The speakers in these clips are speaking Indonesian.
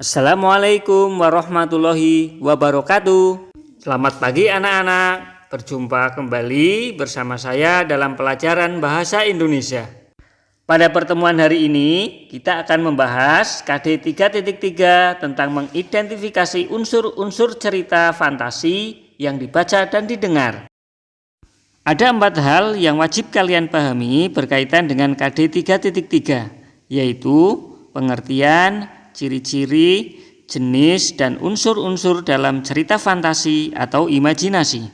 Assalamualaikum warahmatullahi wabarakatuh. Selamat pagi anak-anak. Berjumpa kembali bersama saya dalam pelajaran Bahasa Indonesia. Pada pertemuan hari ini kita akan membahas KD 3.3 tentang mengidentifikasi unsur-unsur cerita fantasi yang dibaca dan didengar. Ada 4 hal yang wajib kalian pahami berkaitan dengan KD 3.3, yaitu pengertian, ciri-ciri, jenis, dan unsur-unsur dalam cerita fantasi atau imajinasi.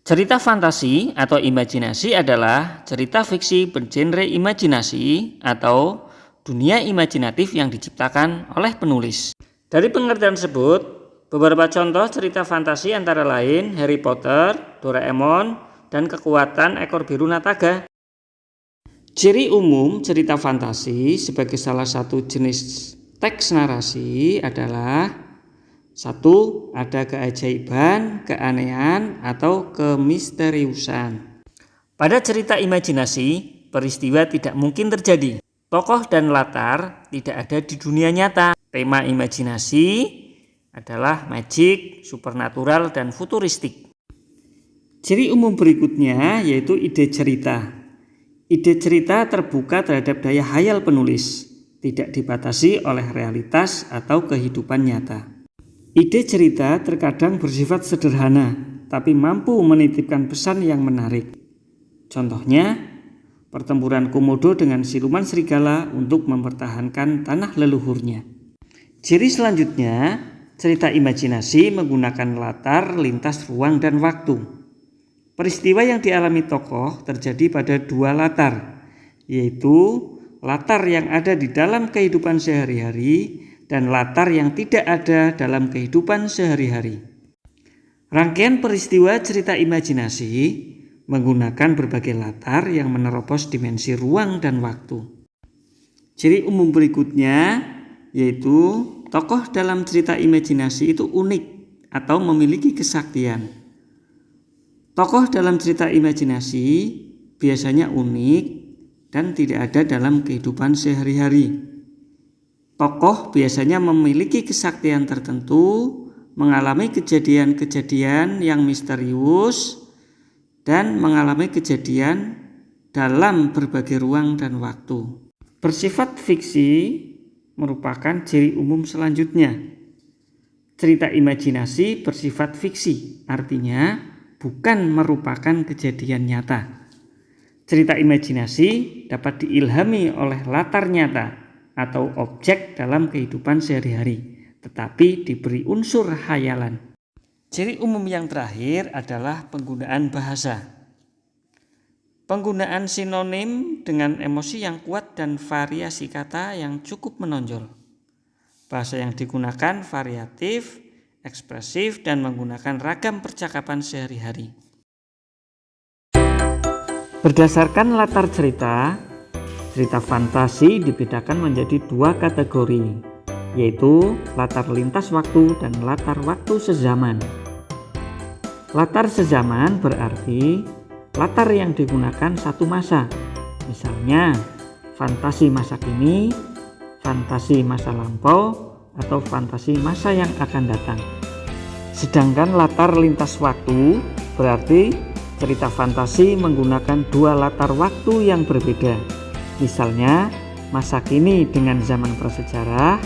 Cerita fantasi atau imajinasi adalah cerita fiksi bergenre imajinasi atau dunia imajinatif yang diciptakan oleh penulis. Dari pengertian tersebut, beberapa contoh cerita fantasi antara lain Harry Potter, Doraemon, dan Kekuatan Ekor Biru Nataga. Ciri umum cerita fantasi sebagai salah satu jenis teks narasi adalah 1. Ada keajaiban, keanehan, atau kemisteriusan. Pada cerita imajinasi, peristiwa tidak mungkin terjadi. Tokoh dan latar tidak ada di dunia nyata. Tema imajinasi adalah magic, supernatural, dan futuristik. Ciri umum berikutnya yaitu ide cerita. Ide cerita terbuka terhadap daya hayal penulis, tidak dibatasi oleh realitas atau kehidupan nyata. Ide cerita terkadang bersifat sederhana, tapi mampu menitipkan pesan yang menarik. Contohnya, pertempuran Komodo dengan siluman serigala untuk mempertahankan tanah leluhurnya. Ciri selanjutnya, cerita imajinasi menggunakan latar lintas ruang dan waktu. Peristiwa yang dialami tokoh terjadi pada 2 latar, yaitu latar yang ada di dalam kehidupan sehari-hari dan latar yang tidak ada dalam kehidupan sehari-hari. Rangkaian peristiwa cerita imajinasi menggunakan berbagai latar yang menerobos dimensi ruang dan waktu. Ciri umum berikutnya yaitu tokoh dalam cerita imajinasi itu unik atau memiliki kesaktian. Tokoh dalam cerita imajinasi biasanya unik dan tidak ada dalam kehidupan sehari-hari. Tokoh biasanya memiliki kesaktian tertentu, mengalami kejadian-kejadian yang misterius, dan mengalami kejadian dalam berbagai ruang dan waktu. Bersifat fiksi merupakan ciri umum selanjutnya. Cerita imajinasi bersifat fiksi, artinya bukan merupakan kejadian nyata. Cerita imajinasi dapat diilhami oleh latar nyata atau objek dalam kehidupan sehari-hari, tetapi diberi unsur khayalan. Ciri umum yang terakhir adalah penggunaan bahasa. Penggunaan sinonim dengan emosi yang kuat dan variasi kata yang cukup menonjol. Bahasa yang digunakan variatif, ekspresif, dan menggunakan ragam percakapan sehari-hari. Berdasarkan latar cerita, cerita fantasi dibedakan menjadi 2 kategori, yaitu latar lintas waktu dan latar waktu sezaman. Latar sezaman berarti latar yang digunakan satu masa, misalnya fantasi masa kini, fantasi masa lampau, atau fantasi masa yang akan datang. Sedangkan latar lintas waktu berarti cerita fantasi menggunakan 2 latar waktu yang berbeda. Misalnya masa kini dengan zaman prasejarah,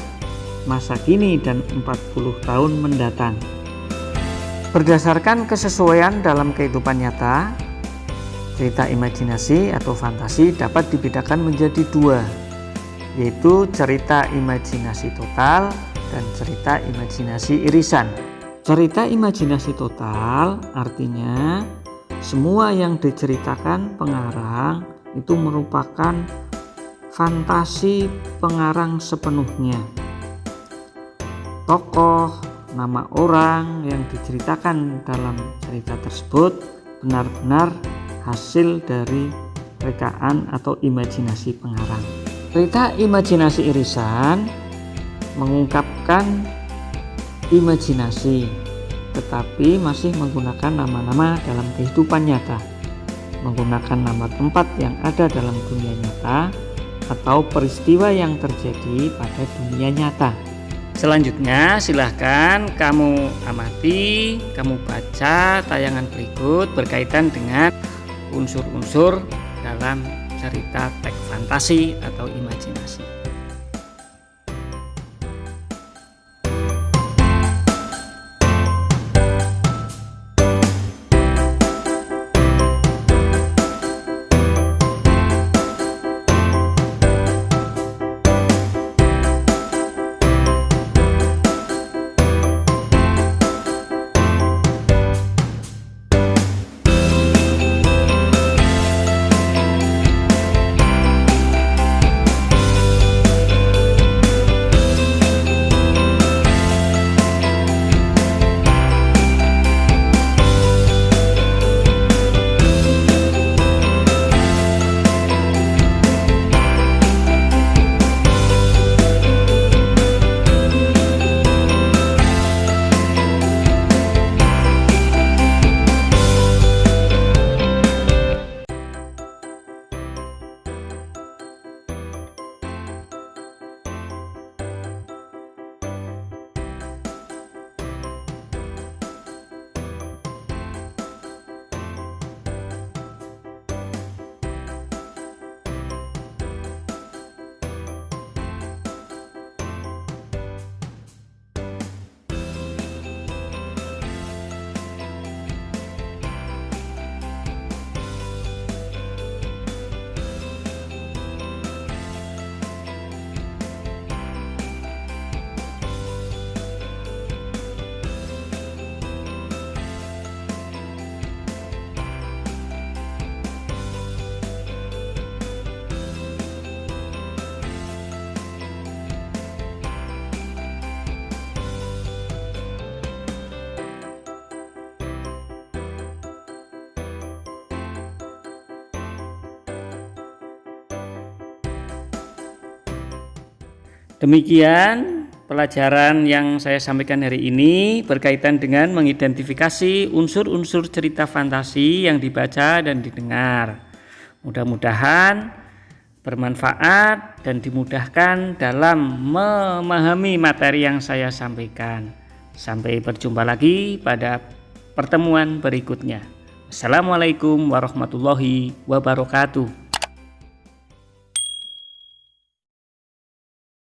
masa kini dan 40 tahun mendatang. Berdasarkan kesesuaian dalam kehidupan nyata, cerita imajinasi atau fantasi dapat dibedakan menjadi 2, yaitu cerita imajinasi total dan cerita imajinasi irisan. Cerita imajinasi total artinya semua yang diceritakan pengarang itu merupakan fantasi pengarang sepenuhnya. Tokoh, nama orang yang diceritakan dalam cerita tersebut benar-benar hasil dari rekaan atau imajinasi pengarang. Cerita imajinasi irisan mengungkapkan imajinasi, tetapi masih menggunakan nama-nama dalam kehidupan nyata, menggunakan nama tempat yang ada dalam dunia nyata atau peristiwa yang terjadi pada dunia nyata. Selanjutnya silahkan kamu amati, kamu baca tayangan berikut berkaitan dengan unsur-unsur dalam cerita teks fantasi atau imajinasi. Demikian pelajaran yang saya sampaikan hari ini berkaitan dengan mengidentifikasi unsur-unsur cerita fantasi yang dibaca dan didengar. Mudah-mudahan bermanfaat dan dimudahkan dalam memahami materi yang saya sampaikan. Sampai berjumpa lagi pada pertemuan berikutnya. Assalamualaikum warahmatullahi wabarakatuh.